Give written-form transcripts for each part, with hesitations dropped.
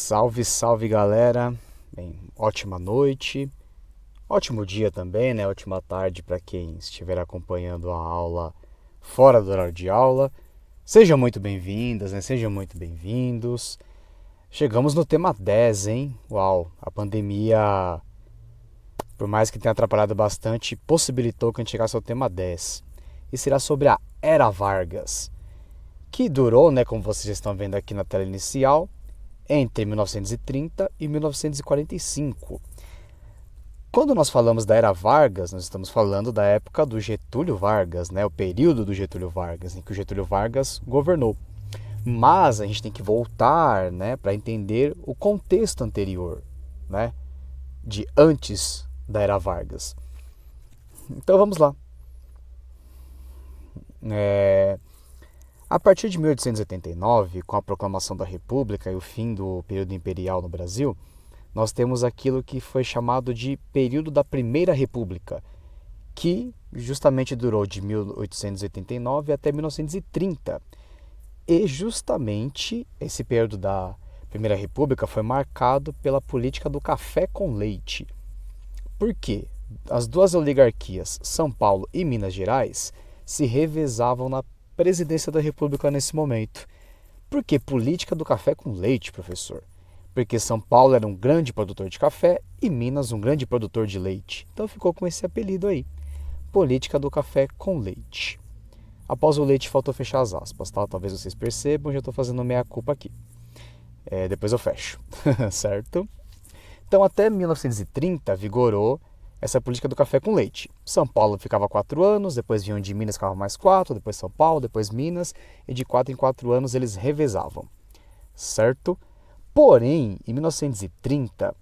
Salve, salve galera. Bem, ótima noite, ótimo dia também, né? Ótima tarde para quem estiver acompanhando a aula fora do horário de aula. Sejam muito bem-vindas, né? Sejam muito bem-vindos. Chegamos no tema 10, hein? Uau, a pandemia, por mais que tenha atrapalhado bastante, possibilitou que a gente chegasse ao tema 10. E será sobre a Era Vargas, que durou, né, como vocês estão vendo aqui na tela inicial, entre 1930 e 1945. Quando nós falamos da Era Vargas, nós estamos falando da época do Getúlio Vargas, né? O período do Getúlio Vargas, em que o Getúlio Vargas governou. Mas a gente tem que voltar, né, para entender o contexto anterior, né, de antes da Era Vargas. Então vamos lá. A partir de 1889, com a proclamação da República e o fim do período imperial no Brasil, nós temos aquilo que foi chamado de período da Primeira República, que justamente durou de 1889 até 1930. E justamente esse período da Primeira República foi marcado pela política do café com leite. Por quê? As duas oligarquias, São Paulo e Minas Gerais, se revezavam na presidência da República nesse momento. Por que política do café com leite, professor? Porque São Paulo era um grande produtor de café e Minas um grande produtor de leite. Então ficou com esse apelido aí, política do café com leite. Após o leite faltou fechar as aspas, tá? Talvez vocês percebam, já estou fazendo meia-culpa aqui. Depois eu fecho, certo? Então até 1930 vigorou essa política do café com leite. São Paulo ficava 4 anos, depois vinham de Minas, ficava mais 4, depois São Paulo, depois Minas, e de 4 em 4 anos eles revezavam, certo? Porém, em 1930,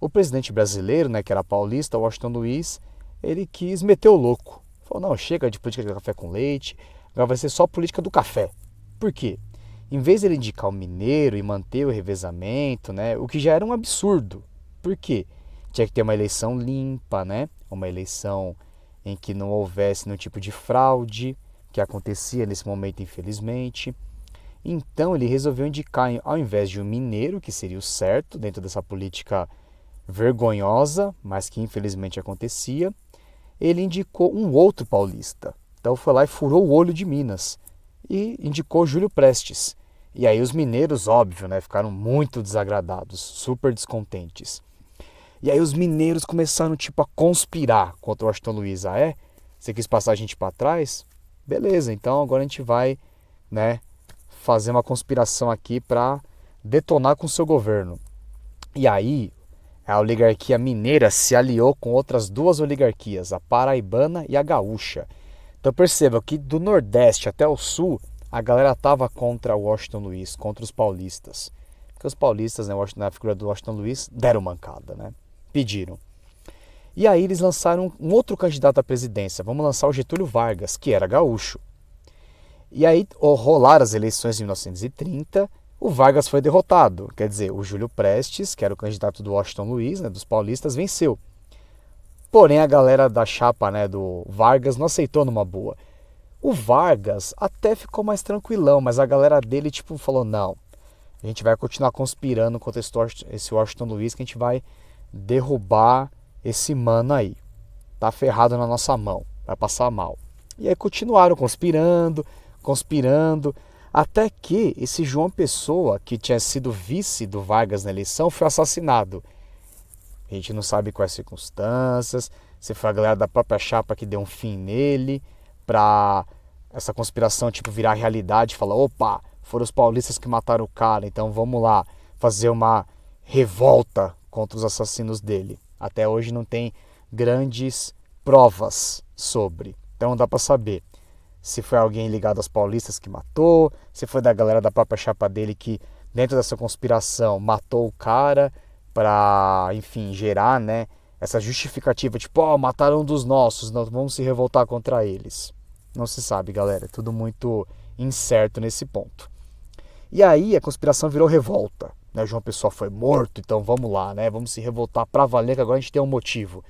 o presidente brasileiro, né, que era paulista, Washington Luiz, ele quis meter o louco. Falou, não, chega de política de café com leite, agora vai ser só política do café. Por quê? Em vez de ele indicar o mineiro e manter o revezamento, né, o que já era um absurdo. Por quê? Tinha que ter uma eleição limpa, né? Uma eleição em que não houvesse nenhum tipo de fraude, que acontecia nesse momento, infelizmente. Então ele resolveu indicar, ao invés de um mineiro, que seria o certo dentro dessa política vergonhosa, mas que infelizmente acontecia, ele indicou um outro paulista. Então foi lá e furou o olho de Minas e indicou Júlio Prestes. E aí os mineiros, óbvio, né, ficaram muito desagradados, super descontentes. E aí os mineiros começaram tipo a conspirar contra o Washington Luiz. Ah, é? Você quis passar a gente para trás? Beleza, então agora a gente vai, né, fazer uma conspiração aqui para detonar com o seu governo. E aí a oligarquia mineira se aliou com outras duas oligarquias, a paraibana e a gaúcha. Então perceba que do Nordeste até o Sul, a galera estava contra o Washington Luiz, contra os paulistas. Porque os paulistas, né, na figura do Washington Luiz, deram mancada, né? Pediram. E aí eles lançaram um outro candidato à presidência. Vamos lançar o Getúlio Vargas, que era gaúcho. E aí rolaram as eleições de 1930, o Vargas foi derrotado. Quer dizer, o Júlio Prestes, que era o candidato do Washington Luiz, né, dos paulistas, venceu. Porém, a galera da chapa, né, do Vargas não aceitou numa boa. O Vargas até ficou mais tranquilão, mas a galera dele tipo falou, não, a gente vai continuar conspirando contra esse Washington Luiz, que a gente vai derrubar esse mano aí. Tá ferrado na nossa mão, vai passar mal. E aí continuaram conspirando, até que esse João Pessoa, que tinha sido vice do Vargas na eleição, foi assassinado. A gente não sabe quais circunstâncias, se foi a galera da própria chapa que deu um fim nele, pra essa conspiração tipo virar realidade, falar, opa, foram os paulistas que mataram o cara, então vamos lá fazer uma revolta contra os assassinos dele. Até hoje não tem grandes provas sobre, então não dá para saber se foi alguém ligado aos paulistas que matou, se foi da galera da própria chapa dele que dentro dessa conspiração matou o cara para, enfim, gerar, né, essa justificativa, tipo, mataram um dos nossos, nós vamos se revoltar contra eles. Não se sabe, galera, é tudo muito incerto nesse ponto. E aí a conspiração virou revolta, né? João Pessoa foi morto, então vamos lá, né? Vamos se revoltar para valer, que agora a gente tem um motivo.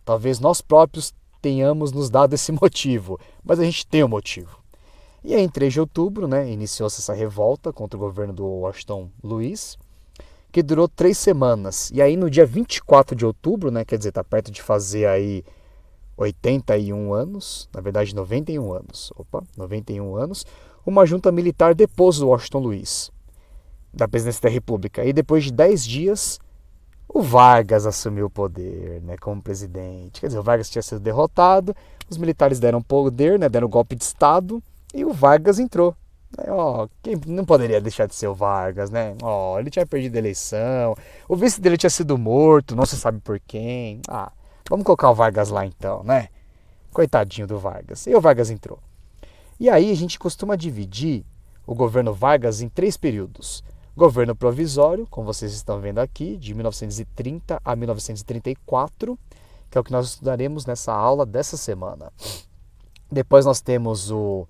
Talvez nós próprios tenhamos nos dado esse motivo, mas a gente tem um motivo. E aí, em 3 de outubro, né, iniciou-se essa revolta contra o governo do Washington Luiz, que durou 3 semanas. E aí no dia 24 de outubro, né, quer dizer, tá perto de fazer aí 81 anos, na verdade 91 anos, 91 anos, uma junta militar depôs o Washington Luiz da presidência da República. E depois de 10 dias, o Vargas assumiu o poder, né, como presidente. Quer dizer, o Vargas tinha sido derrotado, os militares deram poder, né, deram golpe de Estado, e o Vargas entrou. Quem não poderia deixar de ser o Vargas, né? Ele tinha perdido a eleição, o vice dele tinha sido morto, não se sabe por quem. Vamos colocar o Vargas lá então, né? Coitadinho do Vargas. E o Vargas entrou. E aí a gente costuma dividir o governo Vargas em 3 períodos. Governo provisório, como vocês estão vendo aqui, de 1930 a 1934, que é o que nós estudaremos nessa aula dessa semana. Depois nós temos o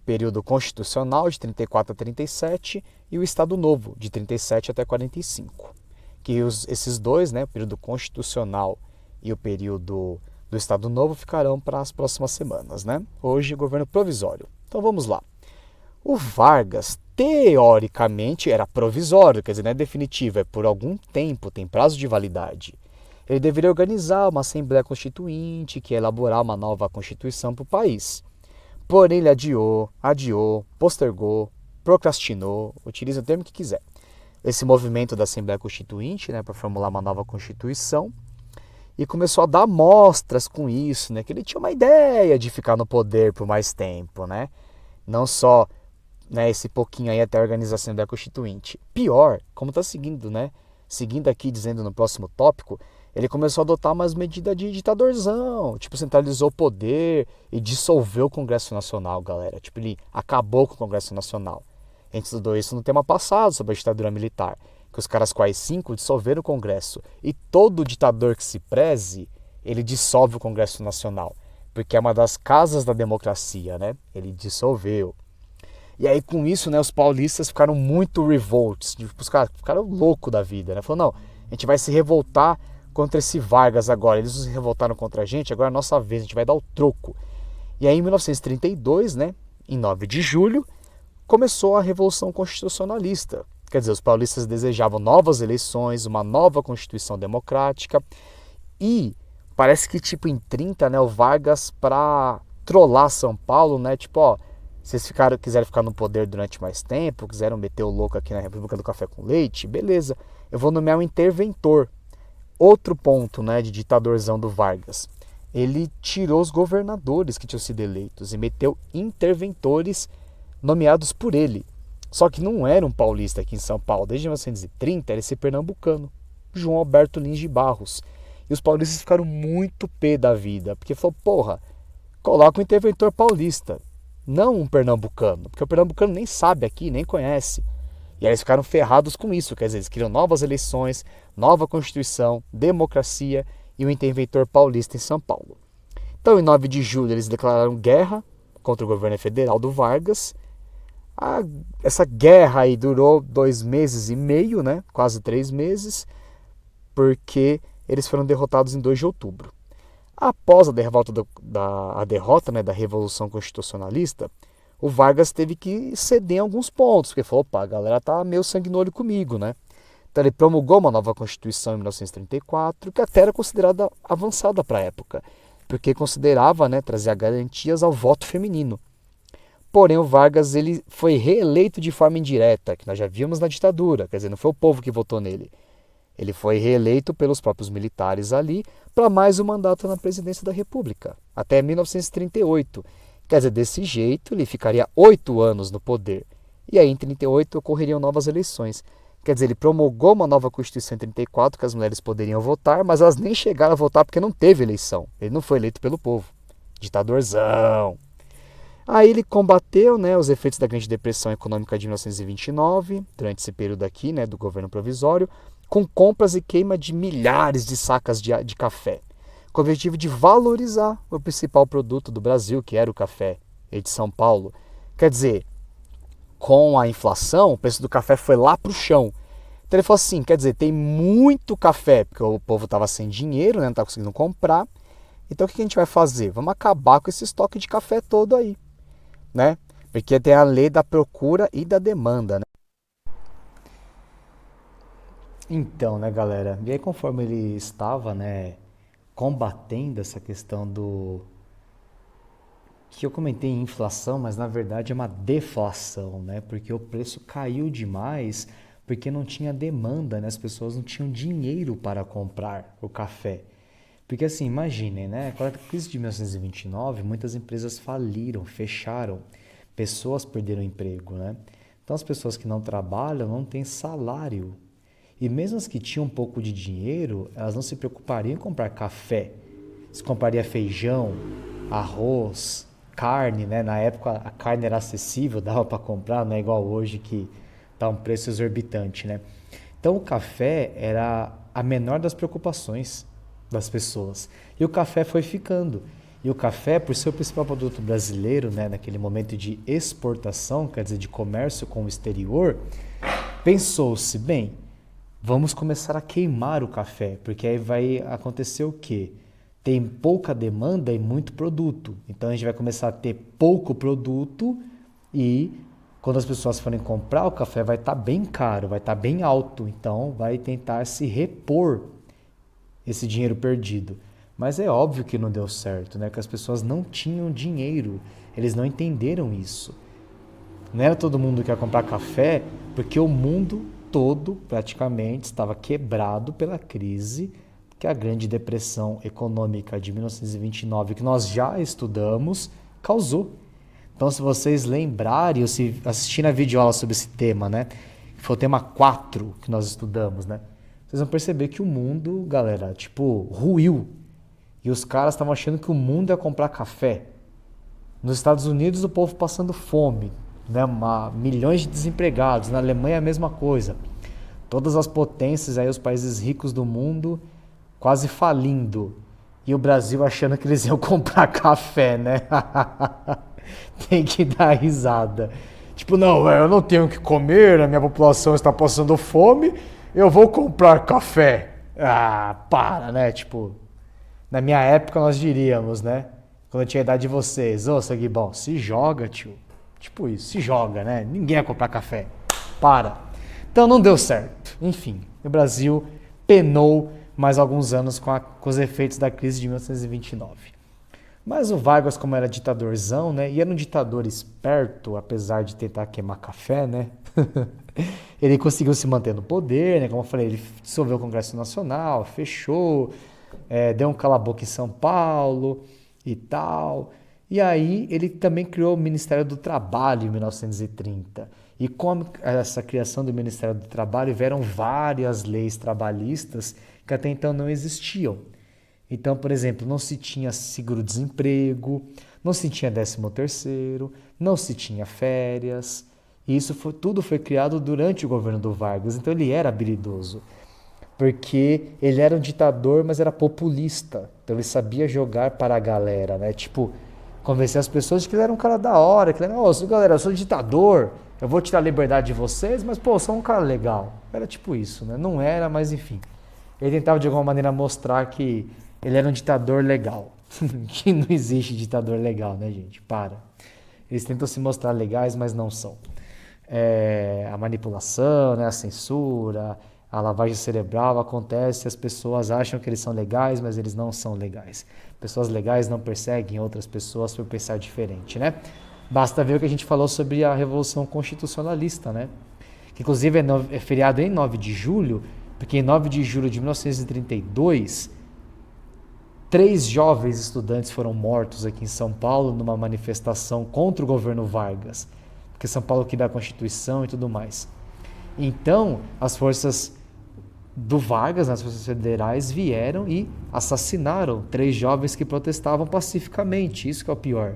período constitucional, de 34 a 37, e o Estado Novo, de 37 até 45. Que esses dois, né, o período constitucional e o período do Estado Novo, ficarão para as próximas semanas, né? Hoje, governo provisório. Então vamos lá. O Vargas, teoricamente, era provisório, quer dizer, não é definitivo, é por algum tempo, tem prazo de validade. Ele deveria organizar uma Assembleia Constituinte que ia elaborar uma nova Constituição para o país. Porém, ele adiou, postergou, procrastinou, utiliza o termo que quiser. Esse movimento da Assembleia Constituinte, né, para formular uma nova Constituição, e começou a dar mostras com isso, né, que ele tinha uma ideia de ficar no poder por mais tempo, né? Não só, né, esse pouquinho aí até a organização da Constituinte. Pior, como está seguindo, né? Seguindo aqui, dizendo no próximo tópico, ele começou a adotar umas medidas de ditadorzão, tipo, centralizou o poder e dissolveu o Congresso Nacional, galera. Tipo, ele acabou com o Congresso Nacional. A gente estudou isso no tema passado, sobre a ditadura militar, que os caras quais 5 dissolveram o Congresso. E todo ditador que se preze, ele dissolve o Congresso Nacional, porque é uma das casas da democracia, né? Ele dissolveu. E aí com isso, né, os paulistas ficaram muito revolts, tipo, os caras ficaram loucos da vida, né? Falaram, não, a gente vai se revoltar contra esse Vargas agora, eles se revoltaram contra a gente, agora é a nossa vez, a gente vai dar o troco. E aí em 1932, né, em 9 de julho, começou a Revolução Constitucionalista. Quer dizer, os paulistas desejavam novas eleições, uma nova Constituição democrática, e parece que tipo em 30, né, o Vargas, para trollar São Paulo, né, tipo, vocês quiserem ficar no poder durante mais tempo, quiseram meter o louco aqui na República do Café com Leite, beleza, eu vou nomear um interventor. Outro ponto, né, de ditadorzão do Vargas. Ele tirou os governadores que tinham sido eleitos e meteu interventores nomeados por ele. Só que não era um paulista aqui em São Paulo. Desde 1930 era esse pernambucano, João Alberto Lins de Barros. E os paulistas ficaram muito pé da vida, porque falou, porra, coloca um interventor paulista, não um pernambucano, porque o pernambucano nem sabe aqui, nem conhece. E aí eles ficaram ferrados com isso, quer dizer, eles queriam novas eleições, nova Constituição, democracia e um interventor paulista em São Paulo. Então, em 9 de julho, eles declararam guerra contra o governo federal do Vargas. Essa guerra aí durou 2 meses e meio, né? Quase 3 meses, porque eles foram derrotados em 2 de outubro. Após a derrota, né, da Revolução Constitucionalista, o Vargas teve que ceder em alguns pontos, porque falou, opa, a galera tá meio sangue no olho comigo, né? Então ele promulgou uma nova Constituição em 1934, que até era considerada avançada para a época, porque considerava, né, trazer garantias ao voto feminino. Porém, o Vargas ele foi reeleito de forma indireta, que nós já vimos na ditadura, quer dizer, não foi o povo que votou nele. Ele foi reeleito pelos próprios militares ali para mais um mandato na presidência da República, até 1938. Quer dizer, desse jeito ele ficaria 8 anos no poder. E aí em 38 ocorreriam novas eleições. Quer dizer, ele promulgou uma nova Constituição em 34, que as mulheres poderiam votar, mas elas nem chegaram a votar porque não teve eleição. Ele não foi eleito pelo povo. Ditadorzão. Aí ele combateu, né, os efeitos da Grande Depressão Econômica de 1929, durante esse período aqui, né, do governo provisório, com compras e queima de milhares de sacas de café, com o objetivo de valorizar o principal produto do Brasil, que era o café, e de São Paulo. Quer dizer, com a inflação, o preço do café foi lá para o chão. Então ele falou assim, quer dizer, tem muito café, porque o povo estava sem dinheiro, né, não estava conseguindo comprar. Então o que a gente vai fazer? Vamos acabar com esse estoque de café todo aí, né? Porque tem a lei da procura e da demanda, né? Então, né, galera? E aí, conforme ele estava, né, combatendo essa questão do que eu comentei em inflação, mas na verdade é uma deflação, né? Porque o preço caiu demais, porque não tinha demanda, né? As pessoas não tinham dinheiro para comprar o café. Porque assim, imaginem, né? Com a crise de 1929, muitas empresas faliram, fecharam, pessoas perderam emprego, né? Então as pessoas que não trabalham não têm salário. E mesmo as que tinham um pouco de dinheiro, elas não se preocupariam em comprar café. Se compraria feijão, arroz, carne, né? Na época a carne era acessível, dava para comprar, não é igual hoje que tá um preço exorbitante, né? Então o café era a menor das preocupações das pessoas. E o café foi ficando. E o café, por ser o principal produto brasileiro, né, naquele momento de exportação, quer dizer, de comércio com o exterior, pensou-se, bem, vamos começar a queimar o café, porque aí vai acontecer o quê? Tem pouca demanda e muito produto. Então a gente vai começar a ter pouco produto e quando as pessoas forem comprar, o café vai estar bem caro, vai estar bem alto. Então vai tentar se repor esse dinheiro perdido. Mas é óbvio que não deu certo, né? Que as pessoas não tinham dinheiro. Eles não entenderam isso. Não era todo mundo que ia comprar café, porque o mundo todo praticamente estava quebrado pela crise que a Grande Depressão Econômica de 1929, que nós já estudamos, causou. Então, se vocês lembrarem ou se assistirem a videoaula sobre esse tema, né? Que foi o tema 4 que nós estudamos, né? Vocês vão perceber que o mundo, galera, tipo, ruiu. E os caras estavam achando que o mundo ia comprar café. Nos Estados Unidos, o povo passando fome, né? Milhões de desempregados. Na Alemanha, a mesma coisa. Todas as potências, aí, os países ricos do mundo, quase falindo. E o Brasil achando que eles iam comprar café, né? Tem que dar risada. Tipo, não, eu não tenho o que comer, a minha população está passando fome, eu vou comprar café. Ah, para, né? Tipo, na minha época nós diríamos, né? Quando eu tinha a idade de vocês, ô, Saguibão, se joga, tio. Tipo isso, se joga, né? Ninguém ia comprar café. Para. Então não deu certo. Enfim, o Brasil penou mais alguns anos com os efeitos da crise de 1929. Mas o Vargas, como era ditadorzão, né? E era um ditador esperto, apesar de tentar queimar café, né? Ele conseguiu se manter no poder, né? Como eu falei, ele dissolveu o Congresso Nacional, fechou, deu um cala-boca em São Paulo e tal. E aí ele também criou o Ministério do Trabalho em 1930. E com essa criação do Ministério do Trabalho vieram várias leis trabalhistas que até então não existiam. Então, por exemplo, não se tinha seguro-desemprego, não se tinha 13º, não se tinha férias. E isso tudo foi criado durante o governo do Vargas. Então ele era habilidoso, porque ele era um ditador, mas era populista. Então ele sabia jogar para a galera, né? Tipo, convencer as pessoas de que ele era um cara da hora, que ele era, galera, eu sou ditador, eu vou tirar a liberdade de vocês, mas, pô, eu sou um cara legal. Era tipo isso, né? Não era, mas enfim. Ele tentava de alguma maneira mostrar que ele era um ditador legal. Que não existe ditador legal, né, gente? Para. Eles tentam se mostrar legais, mas não são. A manipulação, né, a censura, a lavagem cerebral acontece, as pessoas acham que eles são legais, mas eles não são legais. Pessoas legais não perseguem outras pessoas por pensar diferente, né? Basta ver o que a gente falou sobre a Revolução Constitucionalista, né? Que inclusive é feriado em 9 de julho, porque em 9 de julho de 1932, 3 jovens estudantes foram mortos aqui em São Paulo numa manifestação contra o governo Vargas, porque São Paulo queria a Constituição e tudo mais. Então, as forças do Vargas, as forças federais, vieram e assassinaram 3 jovens que protestavam pacificamente. Isso que é o pior.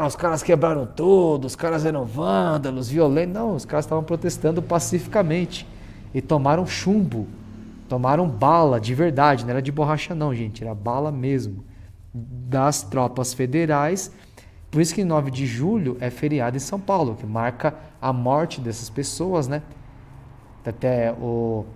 Os caras quebraram tudo, os caras eram vândalos, violentos. Não, os caras estavam protestando pacificamente e tomaram chumbo. Tomaram bala de verdade, não era de borracha não, gente, era bala mesmo, das tropas federais. Por isso que 9 de julho é feriado em São Paulo, que marca a morte dessas pessoas, né? Até o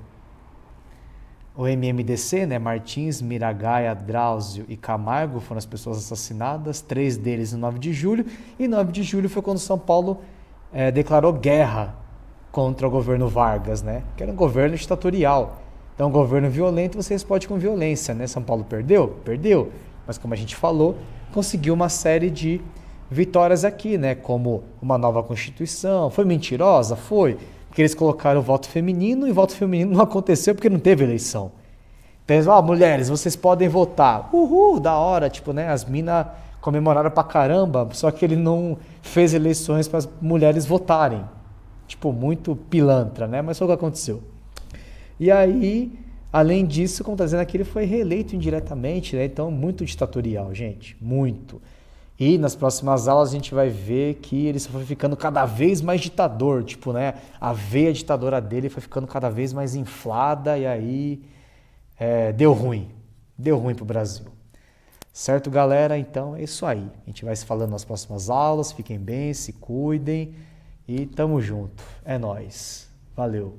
MMDC, né? Martins, Miragaia, Drauzio e Camargo foram as pessoas assassinadas, 3 deles no 9 de julho. E 9 de julho foi quando São Paulo declarou guerra contra o governo Vargas, né? Que era um governo ditatorial. Então, um governo violento, você responde com violência, né? São Paulo perdeu? Perdeu. Mas como a gente falou, conseguiu uma série de vitórias aqui, né? Como uma nova Constituição. Foi mentirosa? Foi. Porque eles colocaram o voto feminino e o voto feminino não aconteceu porque não teve eleição. Então, eles falaram, mulheres, vocês podem votar. Uhul, da hora. Tipo, né? As minas comemoraram pra caramba, só que ele não fez eleições para as mulheres votarem. Tipo, muito pilantra, né? Mas foi o que aconteceu. E aí, além disso, como está dizendo aqui, ele foi reeleito indiretamente, né? Então, muito ditatorial, gente, muito. E nas próximas aulas a gente vai ver que ele só foi ficando cada vez mais ditador, tipo, né? A veia ditadora dele foi ficando cada vez mais inflada e aí deu ruim pro Brasil. Certo, galera? Então é isso aí. A gente vai se falando nas próximas aulas, fiquem bem, se cuidem e tamo junto. É nóis. Valeu.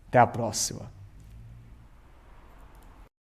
Até a próxima.